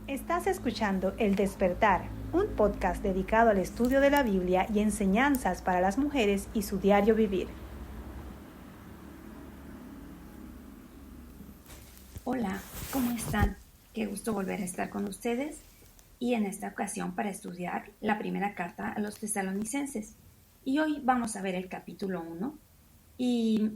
Estás escuchando El Despertar, un podcast dedicado al estudio de la Biblia y enseñanzas para las mujeres y su diario vivir. Hola, ¿cómo están? Qué gusto volver a estar con ustedes y en esta ocasión para estudiar la primera carta a los tesalonicenses. Y hoy vamos a ver el capítulo 1 y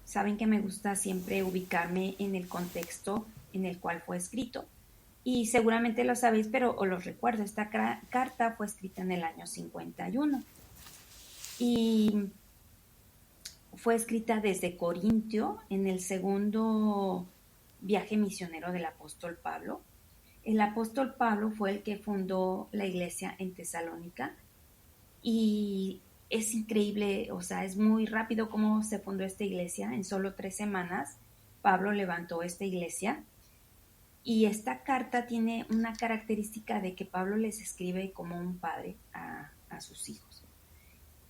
saben que me gusta siempre ubicarme en el contexto en el cual fue escrito. Y seguramente lo sabéis, pero os lo recuerdo, esta carta fue escrita en el año 51 y fue escrita desde Corintio en el segundo viaje misionero del apóstol Pablo. El apóstol Pablo fue el que fundó la iglesia en Tesalónica y es increíble, o sea, es muy rápido cómo se fundó esta iglesia. En solo 3 semanas Pablo levantó esta iglesia y esta carta tiene una característica de que Pablo les escribe como un padre a sus hijos.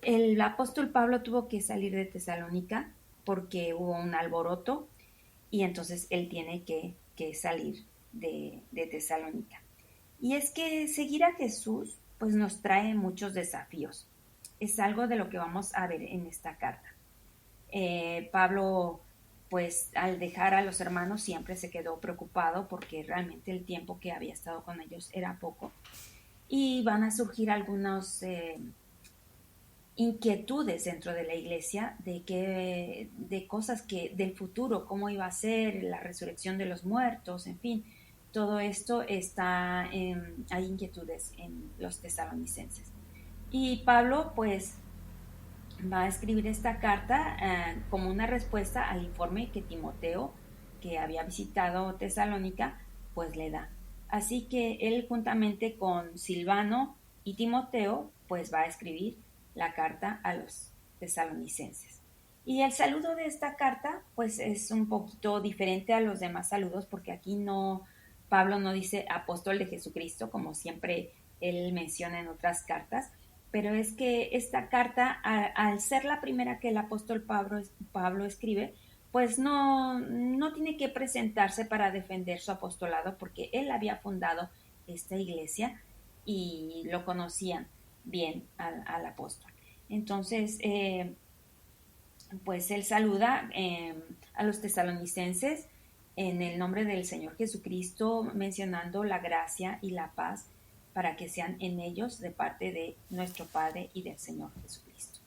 El apóstol Pablo tuvo que salir de Tesalónica porque hubo un alboroto y entonces él tiene que salir de Tesalónica. Y es que seguir a Jesús pues nos trae muchos desafíos. Es algo de lo que vamos a ver en esta carta. Pablo pues al dejar a los hermanos siempre se quedó preocupado porque realmente el tiempo que había estado con ellos era poco y van a surgir algunos inquietudes dentro de la iglesia de cosas que del futuro, cómo iba a ser la resurrección de los muertos, en fin, todo esto hay inquietudes en los tesalonicenses. Y Pablo pues va a escribir esta carta como una respuesta al informe que Timoteo, que había visitado Tesalónica, pues le da. Así que él juntamente con Silvano y Timoteo pues va a escribir la carta a los tesalonicenses. Y el saludo de esta carta pues es un poquito diferente a los demás saludos porque aquí Pablo no dice apóstol de Jesucristo como siempre él menciona en otras cartas, pero es que esta carta, al ser la primera que el apóstol Pablo escribe, pues no tiene que presentarse para defender su apostolado porque él había fundado esta iglesia y lo conocían bien al apóstol. Entonces, pues él saluda a los tesalonicenses en el nombre del Señor Jesucristo, mencionando la gracia y la paz para que sean en ellos de parte de nuestro Padre y del Señor Jesucristo.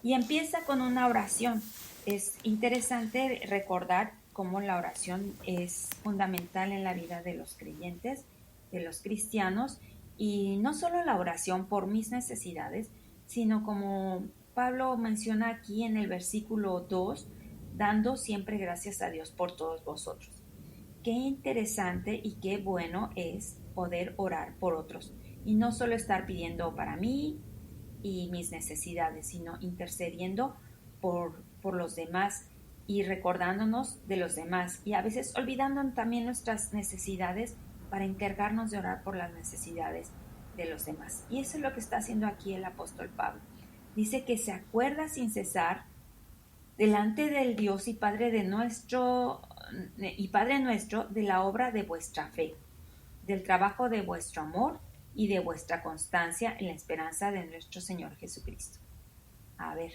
Y empieza con una oración. Es interesante recordar cómo la oración es fundamental en la vida de los creyentes, de los cristianos, y no solo la oración por mis necesidades, sino como Pablo menciona aquí en el versículo 2, dando siempre gracias a Dios por todos vosotros. Qué interesante y qué bueno es poder orar por otros y no solo estar pidiendo para mí y mis necesidades, sino intercediendo por los demás y recordándonos de los demás y a veces olvidando también nuestras necesidades para encargarnos de orar por las necesidades de los demás. Y eso es lo que está haciendo aquí el apóstol Pablo. Dice que se acuerda sin cesar delante del Dios y Padre nuestro de la obra de vuestra fe, del trabajo de vuestro amor y de vuestra constancia en la esperanza de nuestro Señor Jesucristo. A ver,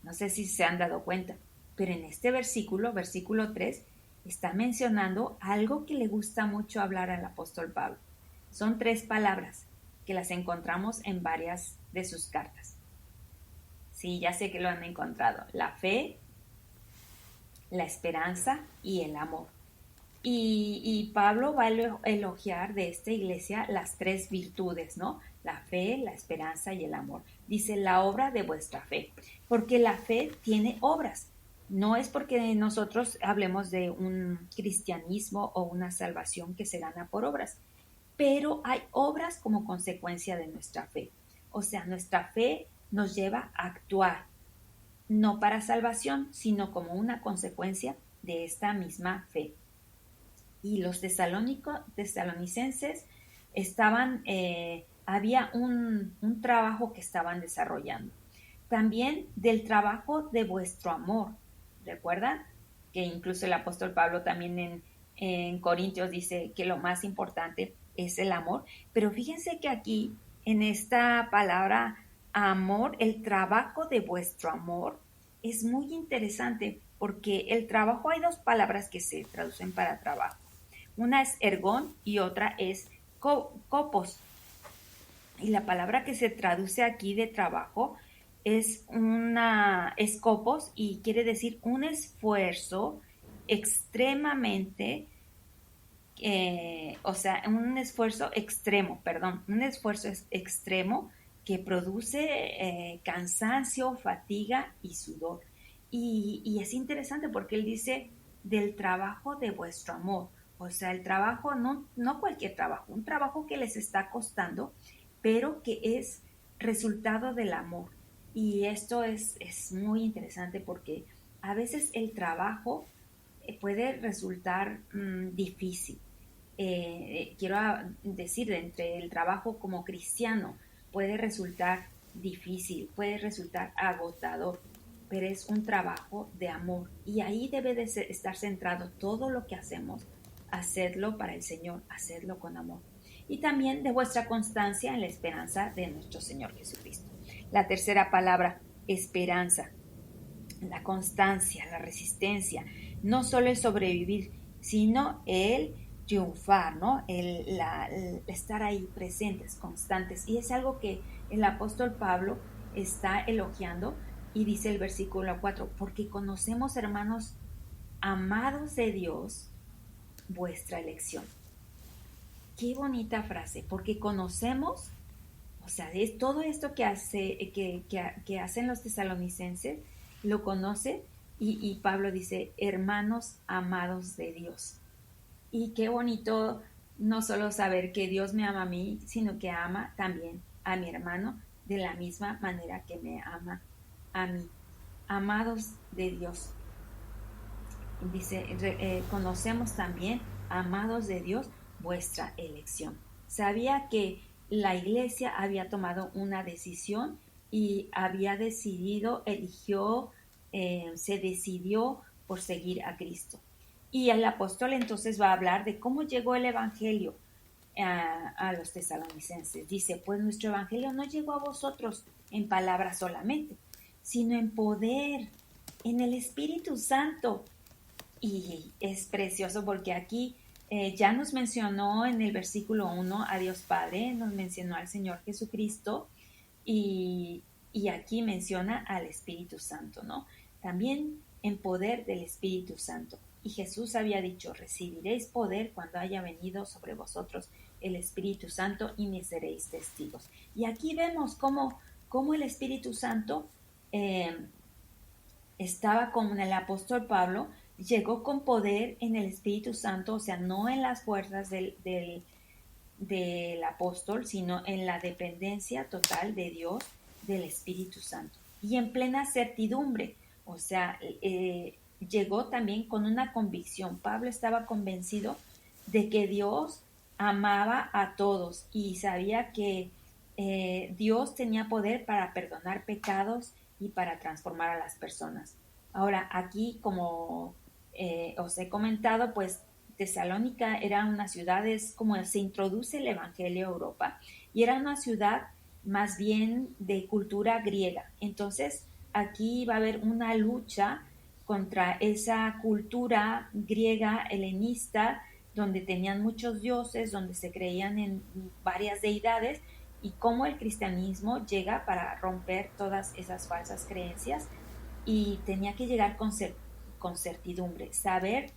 no sé si se han dado cuenta, pero en este versículo 3, está mencionando algo que le gusta mucho hablar al apóstol Pablo. Son 3 palabras que las encontramos en varias de sus cartas. Sí, ya sé que lo han encontrado. La fe, la esperanza y el amor. Y Pablo va a elogiar de esta iglesia las 3 virtudes, ¿no? La fe, la esperanza y el amor. Dice la obra de vuestra fe, porque la fe tiene obras. No es porque nosotros hablemos de un cristianismo o una salvación que se gana por obras, pero hay obras como consecuencia de nuestra fe. O sea, nuestra fe nos lleva a actuar, no para salvación, sino como una consecuencia de esta misma fe. Y los tesalonicenses había un trabajo que estaban desarrollando. También del trabajo de vuestro amor. ¿Recuerdan? Que incluso el apóstol Pablo también en Corintios dice que lo más importante es el amor. Pero fíjense que aquí, en esta palabra amor, el trabajo de vuestro amor, es muy interesante porque el trabajo, hay dos palabras que se traducen para trabajo. Una es ergón y otra es copos. Y la palabra que se traduce aquí de trabajo es copos y quiere decir un esfuerzo extremadamente, un esfuerzo extremo, un esfuerzo extremo que produce cansancio, fatiga y sudor. Y es interesante porque él dice del trabajo de vuestro amor. O sea, el trabajo, no cualquier trabajo, un trabajo que les está costando, pero que es resultado del amor. Y esto es muy interesante porque a veces el trabajo puede resultar difícil. Quiero decir, entre el trabajo como cristiano puede resultar difícil, puede resultar agotador, pero es un trabajo de amor y ahí debe de estar centrado todo lo que hacemos, hacerlo para el Señor, hacerlo con amor. Y también de vuestra constancia en la esperanza de nuestro Señor Jesucristo. La tercera palabra, esperanza. La constancia, la resistencia, no solo el sobrevivir, sino el triunfar, ¿no? El estar ahí presentes, constantes. Y es algo que el apóstol Pablo está elogiando y dice el versículo 4, porque conocemos, hermanos, amados de Dios, vuestra elección. Qué bonita frase, porque conocemos, o sea, es todo esto que hacen los tesalonicenses, lo conoce y Pablo dice, hermanos amados de Dios. Y qué bonito no solo saber que Dios me ama a mí, sino que ama también a mi hermano de la misma manera que me ama a mí. Amados de Dios. Dice, conocemos también, amados de Dios, vuestra elección. Sabía que la iglesia había tomado una decisión y había se decidió por seguir a Cristo. Y el apóstol entonces va a hablar de cómo llegó el evangelio a los tesalonicenses. Dice, pues nuestro evangelio no llegó a vosotros en palabras solamente, sino en poder, en el Espíritu Santo. Y es precioso porque aquí ya nos mencionó en el versículo 1 a Dios Padre, nos mencionó al Señor Jesucristo y aquí menciona al Espíritu Santo, ¿no? También en poder del Espíritu Santo. Y Jesús había dicho, recibiréis poder cuando haya venido sobre vosotros el Espíritu Santo y me seréis testigos. Y aquí vemos cómo el Espíritu Santo estaba con el apóstol Pablo, llegó con poder en el Espíritu Santo, o sea, no en las fuerzas del apóstol, sino en la dependencia total de Dios, del Espíritu Santo. Y en plena certidumbre, o sea, llegó también con una convicción. Pablo estaba convencido de que Dios amaba a todos y sabía que Dios tenía poder para perdonar pecados y para transformar a las personas. Ahora, aquí, como os he comentado, pues Tesalónica era una ciudad, es como se introduce el Evangelio a Europa, y era una ciudad más bien de cultura griega. Entonces, aquí va a haber una lucha contra esa cultura griega helenista, donde tenían muchos dioses, donde se creían en varias deidades, y cómo el cristianismo llega para romper todas esas falsas creencias, y tenía que llegar con certidumbre, saber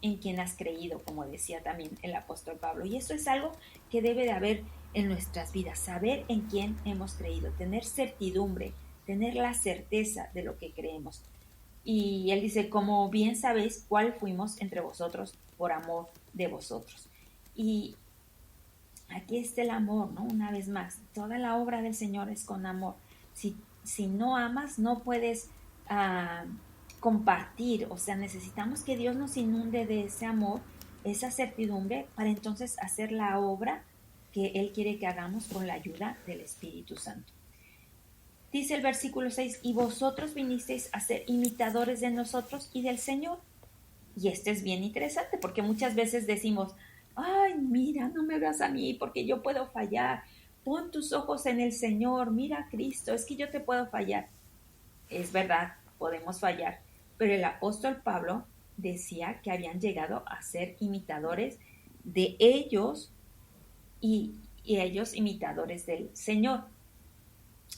en quién has creído, como decía también el apóstol Pablo. Y eso es algo que debe de haber en nuestras vidas, saber en quién hemos creído, tener certidumbre, tener la certeza de lo que creemos. Y él dice, como bien sabéis cuál fuimos entre vosotros por amor de vosotros. Y aquí está el amor, ¿no? Una vez más, toda la obra del Señor es con amor. Si no amas, no puedes compartir. O sea, necesitamos que Dios nos inunde de ese amor, esa certidumbre, para entonces hacer la obra que Él quiere que hagamos con la ayuda del Espíritu Santo. Dice el versículo 6, y vosotros vinisteis a ser imitadores de nosotros y del Señor. Y esto es bien interesante porque muchas veces decimos, ay, mira, no me veas a mí porque yo puedo fallar. Pon tus ojos en el Señor, mira a Cristo, es que yo te puedo fallar. Es verdad, podemos fallar, pero el apóstol Pablo decía que habían llegado a ser imitadores de ellos y ellos imitadores del Señor.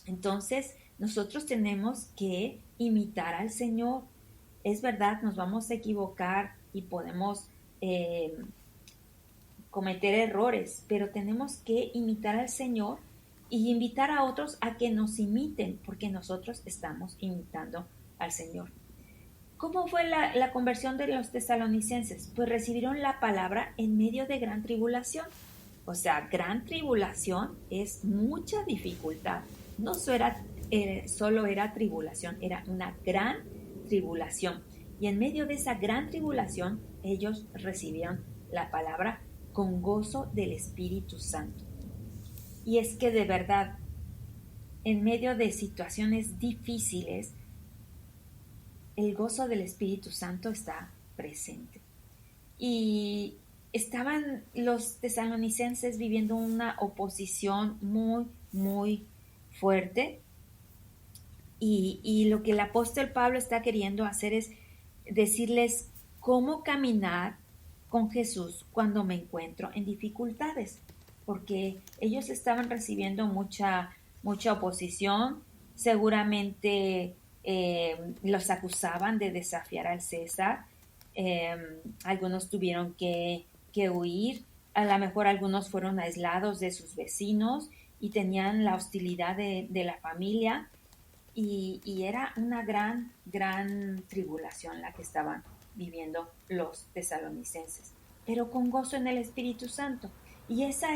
Entonces, nosotros tenemos que imitar al Señor. Es verdad, nos vamos a equivocar y podemos cometer errores, pero tenemos que imitar al Señor y invitar a otros a que nos imiten, porque nosotros estamos imitando al Señor. ¿Cómo fue la conversión de los tesalonicenses? Pues recibieron la palabra en medio de gran tribulación. O sea, gran tribulación es mucha dificultad. No solo era tribulación, era una gran tribulación. Y en medio de esa gran tribulación, ellos recibieron la palabra con gozo del Espíritu Santo. Y es que de verdad, en medio de situaciones difíciles, el gozo del Espíritu Santo está presente. Y estaban los tesalonicenses viviendo una oposición muy, muy fuerte. Y lo que el apóstol Pablo está queriendo hacer es decirles cómo caminar con Jesús cuando me encuentro en dificultades, porque ellos estaban recibiendo mucha oposición, seguramente los acusaban de desafiar al César, algunos tuvieron que huir, a lo mejor algunos fueron aislados de sus vecinos y tenían la hostilidad de la familia, y era una gran tribulación la que estaban viviendo los tesalonicenses, pero con gozo en el Espíritu Santo. Y esa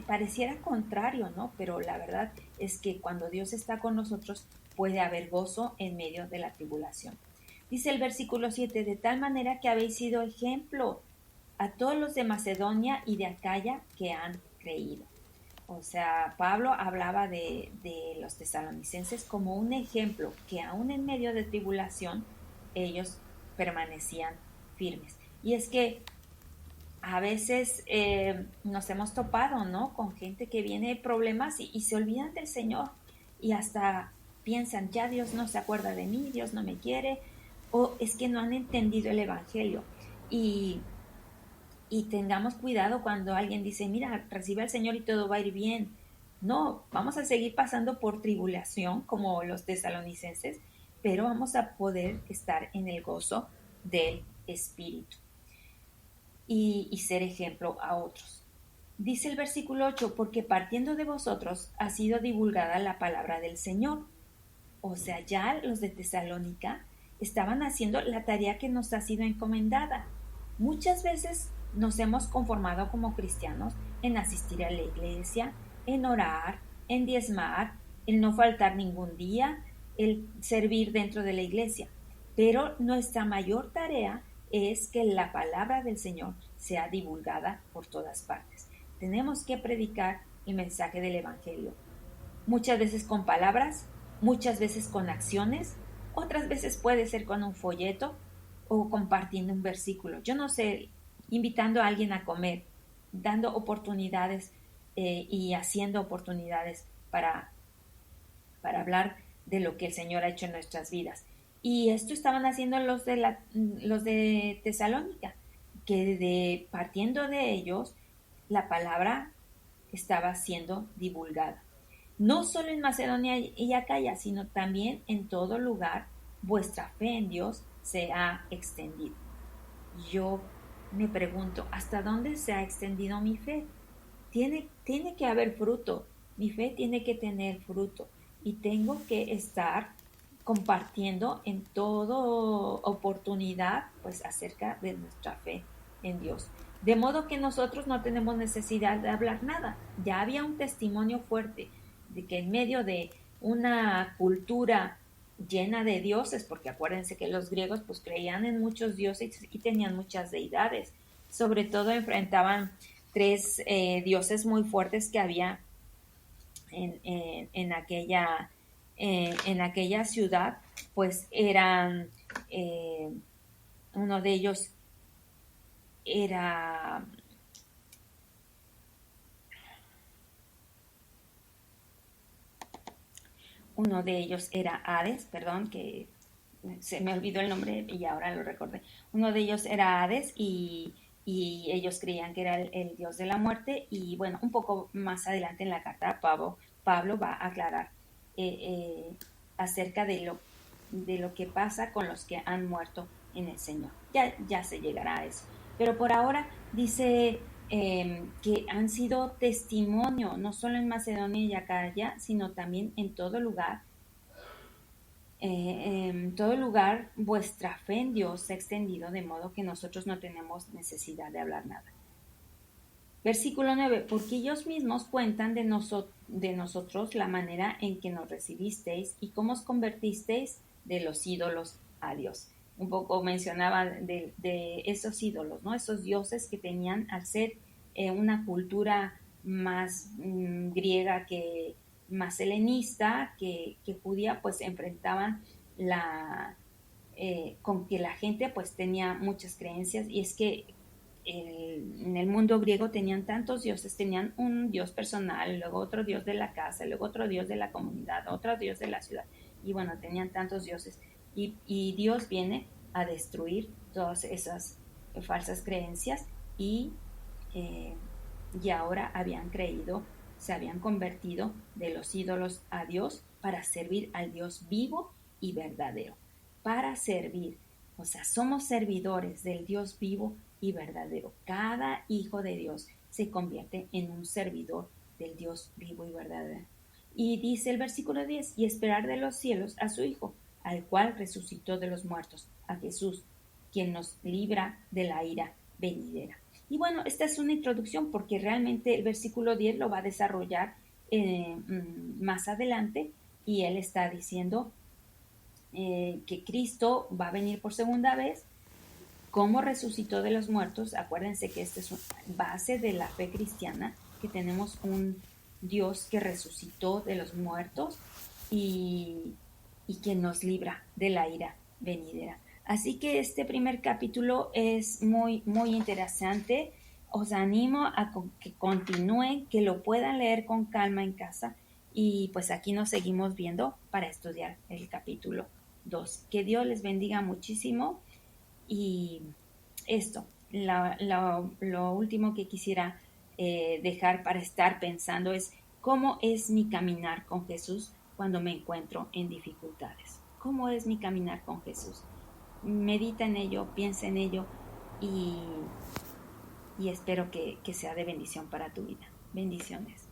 pareciera contrario, ¿no? Pero la verdad es que cuando Dios está con nosotros puede haber gozo en medio de la tribulación. Dice el versículo 7, de tal manera que habéis sido ejemplo a todos los de Macedonia y de Acaya que han creído. O sea, Pablo hablaba de los tesalonicenses como un ejemplo, que aún en medio de tribulación ellos permanecían firmes. Y es que a veces nos hemos topado, ¿no?, con gente que viene de problemas y se olvidan del Señor y hasta piensan, ya Dios no se acuerda de mí, Dios no me quiere, o es que no han entendido el Evangelio. Y tengamos cuidado cuando alguien dice, mira, recibe al Señor y todo va a ir bien. No, vamos a seguir pasando por tribulación como los tesalonicenses, pero vamos a poder estar en el gozo del Espíritu y ser ejemplo a otros. Dice el versículo 8, porque partiendo de vosotros ha sido divulgada la palabra del Señor. O sea, ya los de Tesalónica estaban haciendo la tarea que nos ha sido encomendada. Muchas veces nos hemos conformado como cristianos en asistir a la iglesia, en orar, en diezmar, en no faltar ningún día, el servir dentro de la iglesia. Pero nuestra mayor tarea es que la palabra del Señor sea divulgada por todas partes. Tenemos que predicar el mensaje del Evangelio. Muchas veces con palabras, muchas veces con acciones, otras veces puede ser con un folleto o compartiendo un versículo. Yo no sé, invitando a alguien a comer, dando oportunidades y haciendo oportunidades para hablar de lo que el Señor ha hecho en nuestras vidas. Y esto estaban haciendo los de Tesalónica, que partiendo de ellos, la palabra estaba siendo divulgada. No solo en Macedonia y Acaya, sino también en todo lugar, vuestra fe en Dios se ha extendido. Yo me pregunto, ¿hasta dónde se ha extendido mi fe? Tiene que haber fruto, mi fe tiene que tener fruto y tengo que estar compartiendo en toda oportunidad pues acerca de nuestra fe en Dios. De modo que nosotros no tenemos necesidad de hablar nada. Ya había un testimonio fuerte de que en medio de una cultura llena de dioses, porque acuérdense que los griegos pues creían en muchos dioses y tenían muchas deidades, sobre todo enfrentaban tres dioses muy fuertes que había en aquella ciudad, pues eran uno de ellos era Uno de ellos era Hades, perdón, que se me olvidó el nombre y ahora lo recordé. Uno de ellos era Hades y ellos creían que era el dios de la muerte. Y bueno, un poco más adelante en la carta Pablo va a aclarar eh, eh, acerca de lo que pasa con los que han muerto en el Señor. Ya se llegará a eso. Pero por ahora dice que han sido testimonio, no solo en Macedonia y Acaya, sino también en todo lugar vuestra fe en Dios se ha extendido, de modo que nosotros no tenemos necesidad de hablar nada. Versículo 9, porque ellos mismos cuentan de nosotros la manera en que nos recibisteis y cómo os convertisteis de los ídolos a Dios. Un poco mencionaba de esos ídolos, ¿no? Esos dioses que tenían al ser una cultura más griega que más helenista que judía, pues enfrentaban con que la gente pues tenía muchas creencias. Y es que en el mundo griego tenían tantos dioses, tenían un dios personal, luego otro dios de la casa, luego otro dios de la comunidad, otro dios de la ciudad, y bueno, tenían tantos dioses, y Dios viene a destruir todas esas falsas creencias y, eh, y ahora se habían convertido de los ídolos a Dios para servir al Dios vivo y verdadero, para servir, o sea, somos servidores del Dios vivo y verdadero. Cada hijo de Dios se convierte en un servidor del Dios vivo y verdadero. Y dice el versículo 10, y esperar de los cielos a su Hijo, al cual resucitó de los muertos, a Jesús, quien nos libra de la ira venidera. Y bueno, esta es una introducción porque realmente el versículo 10 lo va a desarrollar más adelante, y él está diciendo que Cristo va a venir por segunda vez. ¿Cómo resucitó de los muertos? Acuérdense que esta es una base de la fe cristiana, que tenemos un Dios que resucitó de los muertos y que nos libra de la ira venidera. Así que este primer capítulo es muy, muy interesante. Os animo a que continúen, que lo puedan leer con calma en casa, y pues aquí nos seguimos viendo para estudiar el capítulo 2. Que Dios les bendiga muchísimo. Y esto, lo último que quisiera dejar para estar pensando es cómo es mi caminar con Jesús cuando me encuentro en dificultades. ¿Cómo es mi caminar con Jesús? Medita en ello, piensa en ello y espero que sea de bendición para tu vida. Bendiciones.